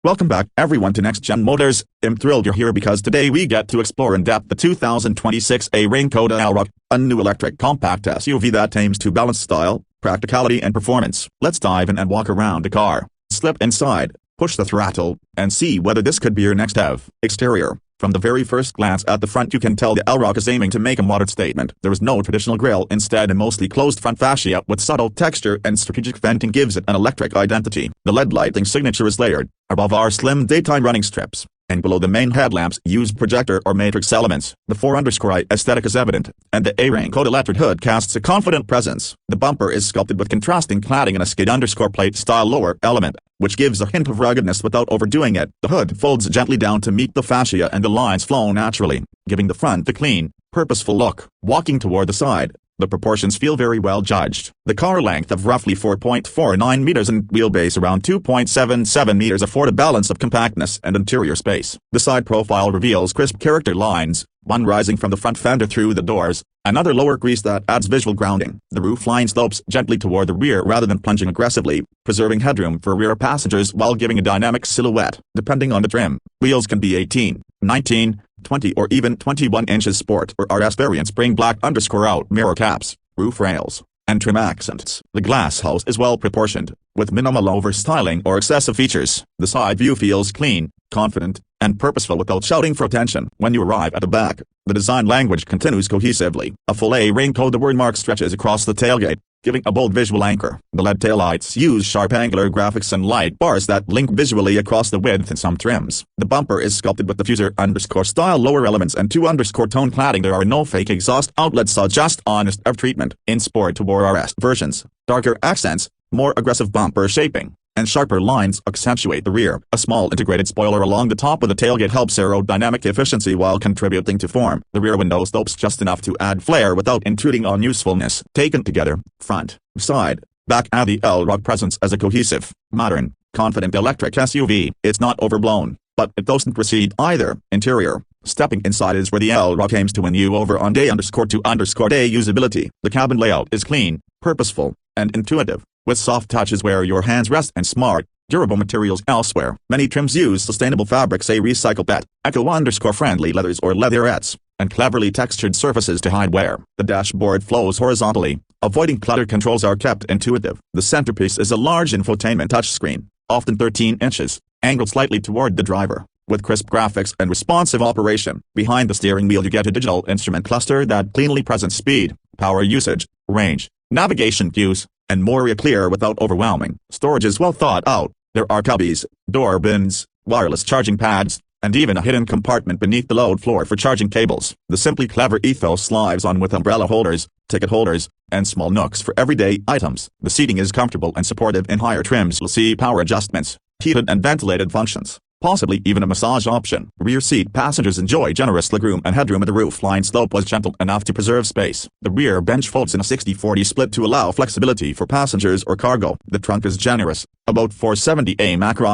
Welcome back everyone to Next Gen Motors. I'm thrilled you're here because today we get to explore in depth the 2026 Škoda Elroq, a new electric compact SUV that aims to balance style, practicality and performance. Let's dive in and walk around the car. Slip inside, push the throttle, and see whether this could be your next EV. Exterior. From the very first glance at the front you can tell the Elroq is aiming to make a modern statement. There is no traditional grille, instead a mostly closed front fascia with subtle texture and strategic venting gives it an electric identity. The LED lighting signature is layered. Above are slim daytime running strips, and below the main headlamps use projector or matrix elements. The 4_i aesthetic is evident, and the Škoda lettered hood casts a confident presence. The bumper is sculpted with contrasting cladding and a skid_plate style lower element, which gives a hint of ruggedness without overdoing it. The hood folds gently down to meet the fascia and the lines flow naturally, giving the front a clean, purposeful look. Walking toward the side, the proportions feel very well judged. The car length of roughly 4.49 meters and wheelbase around 2.77 meters afford a balance of compactness and interior space. The side profile reveals crisp character lines, one rising from the front fender through the doors, another lower crease that adds visual grounding. The roofline slopes gently toward the rear rather than plunging aggressively, preserving headroom for rear passengers while giving a dynamic silhouette. Depending on the trim, wheels can be 18, 19, 20 or even 21 inches. Sport or RS variants bring black_out mirror caps, roof rails, and trim accents. The glass house is well proportioned, with minimal overstyling or excessive features. The side view feels clean, confident, and purposeful without shouting for attention. When you arrive at the back, the design language continues cohesively. A full Škoda wordmark stretches across the tailgate, giving a bold visual anchor. The LED taillights use sharp angular graphics and light bars that link visually across the width in some trims. The bumper is sculpted with diffuser_style lower elements and 2_tone cladding. There are no fake exhaust outlets, so just honest EV treatment. In Sport or RS versions, darker accents, more aggressive bumper shaping, and sharper lines accentuate the rear. A small integrated spoiler along the top of the tailgate helps aerodynamic efficiency while contributing to form. The rear window slopes just enough to add flair without intruding on usefulness. Taken together, front, side, back add the Elroq presence as a cohesive, modern, confident electric SUV. It's not overblown, but it doesn't recede either. Interior. Stepping inside is where the Elroq aims to win you over on day_2_day usability. The cabin layout is clean, purposeful, and intuitive, with soft touches where your hands rest and smart, durable materials elsewhere. Many trims use sustainable fabrics, a recycle PET, eco_friendly leathers or leatherettes, and cleverly textured surfaces to hide wear. The dashboard flows horizontally, avoiding clutter. Controls are kept intuitive. The centerpiece is a large infotainment touchscreen, often 13 inches, angled slightly toward the driver, with crisp graphics and responsive operation. Behind the steering wheel you get a digital instrument cluster that cleanly presents speed, power usage, range, navigation cues, and more clear without overwhelming. Storage is well thought out. There are cubbies, door bins, wireless charging pads, and even a hidden compartment beneath the load floor for charging cables. The simply clever ethos lives on with umbrella holders, ticket holders, and small nooks for everyday items. The seating is comfortable and supportive. In higher trims you'll see power adjustments, heated and ventilated functions, possibly even a massage option. Rear seat passengers enjoy generous legroom and headroom. The roofline slope was gentle enough to preserve space. The rear bench folds in a 60-40 split to allow flexibility for passengers or cargo. The trunk is generous, about 470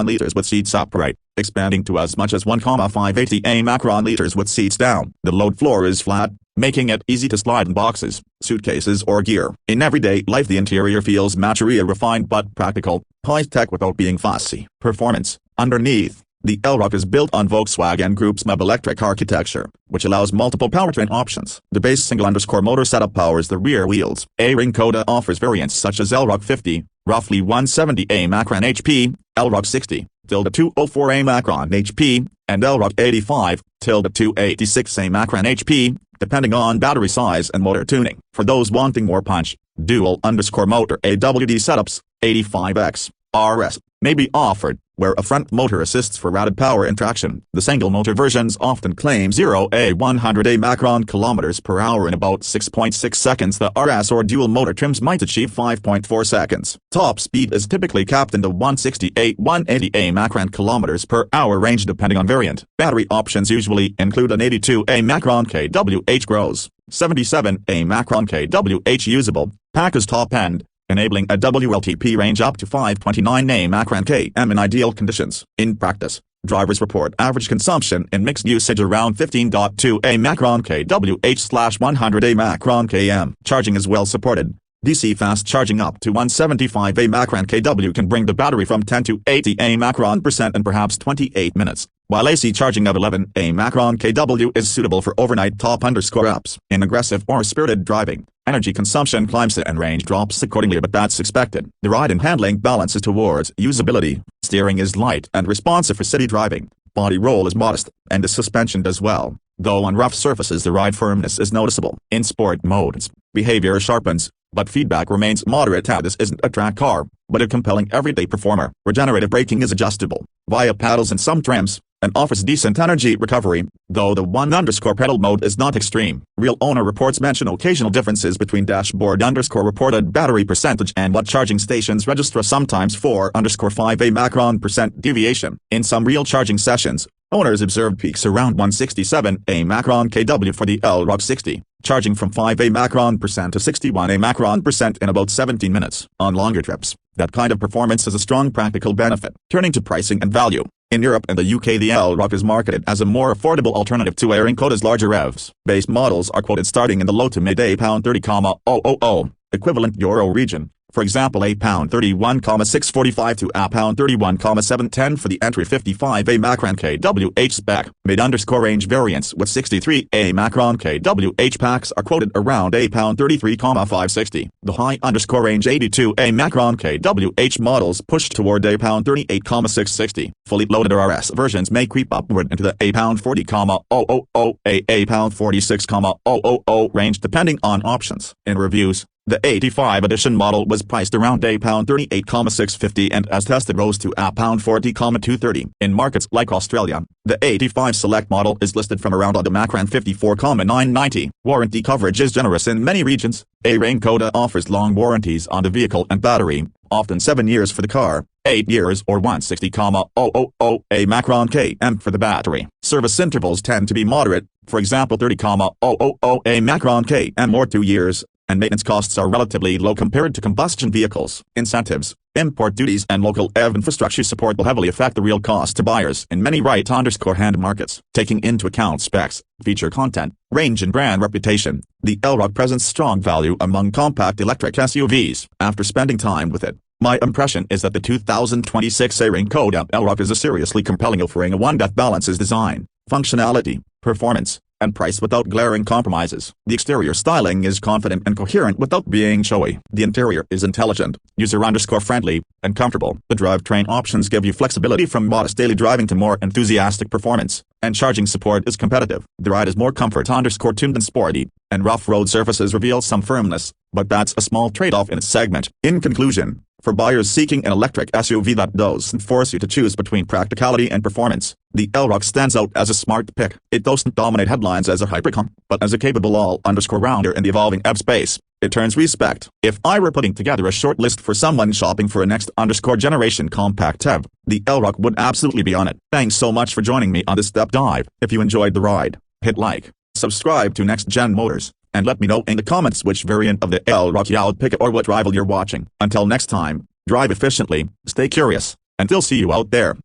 liters with seats upright, expanding to as much as 1,580 liters with seats down. The load floor is flat, making it easy to slide in boxes, suitcases or gear. In everyday life the interior feels mature, refined but practical, high-tech without being fussy. Performance. Underneath, the Elroq is built on Volkswagen Group's MEB electric architecture, which allows multiple powertrain options. The base single-motor setup powers the rear wheels. Škoda offers variants such as Elroq 50, roughly 170 HP, Elroq 60, 204 HP, and Elroq 85, 286 HP, depending on battery size and motor tuning. For those wanting more punch, dual_motor AWD setups, 85X, RS, may be offered, where a front motor assists for rated power and traction. The single-motor versions often claim 0–100 kilometers per hour in about 6.6 seconds. The RS or dual-motor trims might achieve 5.4 seconds. Top speed is typically capped in the 168–180 kilometers per hour range depending on variant. Battery options usually include an 82 kWh gross, 77 kWh usable, pack as top end, enabling a WLTP range up to 529 km in ideal conditions. In practice, drivers report average consumption in mixed usage around 15.2 kWh/100 km. Charging is well supported, DC fast charging up to 175 A macron kW can bring the battery from 10 to 80 A macron percent in perhaps 28 minutes, while AC charging of 11 A macron kW is suitable for overnight top_ups. In aggressive or spirited driving, energy consumption climbs and range drops accordingly, but that's expected. The ride and handling balances towards usability. Steering is light and responsive for city driving. Body roll is modest, and the suspension does well, though on rough surfaces the ride firmness is noticeable. In sport modes, behavior sharpens, but feedback remains moderate. This isn't a track car, but a compelling everyday performer. Regenerative braking is adjustable via paddles in some trims, and offers decent energy recovery, though the 1_pedal mode is not extreme. Real owner reports mention occasional differences between dashboard_reported battery percentage and what charging stations register, sometimes 4_5 A macron percent deviation. In some real charging sessions, owners observed peaks around 167 A macron kW for the Elroq 60, charging from 5 A macron percent to 61 A macron percent in about 17 minutes. On longer trips, that kind of performance is a strong practical benefit. Turning to pricing and value. In Europe and the UK, the Elroq is marketed as a more affordable alternative to Skoda's larger revs. Base models are quoted starting in the low to mid £30,000 equivalent euro region. For example, £31,645 to £31,710 for the entry 55 A macron kWh spec. Mid_range variants with 63 A macron kWh packs are quoted around £33,560. The high_range 82 A macron kWh models pushed toward £38,660. Fully loaded RS versions may creep upward into the £40,000 £46,000 range depending on options. In reviews, the 85 edition model was priced around £38,650 and as tested rose to £40,230. In markets like Australia, the 85 Select model is listed from around a macron £54,990. Warranty coverage is generous in many regions. Skoda offers long warranties on the vehicle and battery, often 7 years for the car, 8 years or 160,000 A macron km for the battery. Service intervals tend to be moderate, for example 30,000 A macron km or 2 years. And maintenance costs are relatively low compared to combustion vehicles. Incentives, import duties and local EV infrastructure support will heavily affect the real cost to buyers in many right-hand markets. Taking into account specs, feature content, range and brand reputation, the Elroq presents strong value among compact electric SUVs. After spending time with it, my impression is that the 2026 Skoda Elroq is a seriously compelling offering, one that balances design, functionality, performance, and price without glaring compromises. The exterior styling is confident and coherent without being showy. The interior is intelligent, user-friendly, and comfortable. The drivetrain options give you flexibility from modest daily driving to more enthusiastic performance, and charging support is competitive. The ride is more comfort-tuned than sporty, and rough road surfaces reveal some firmness, but that's a small trade-off in its segment. In conclusion, for buyers seeking an electric SUV that doesn't force you to choose between practicality and performance, the Elroq stands out as a smart pick. It doesn't dominate headlines as a hypercar, but as a capable all-rounder in the evolving EV space, it turns respect. If I were putting together a short list for someone shopping for a next-generation compact EV, the Elroq would absolutely be on it. Thanks so much for joining me on this step dive. If you enjoyed the ride, hit like, subscribe to Next Gen Motors, and let me know in the comments which variant of the Elroq you would pick or what rival you're watching. Until next time, drive efficiently, stay curious, and we'll see you out there.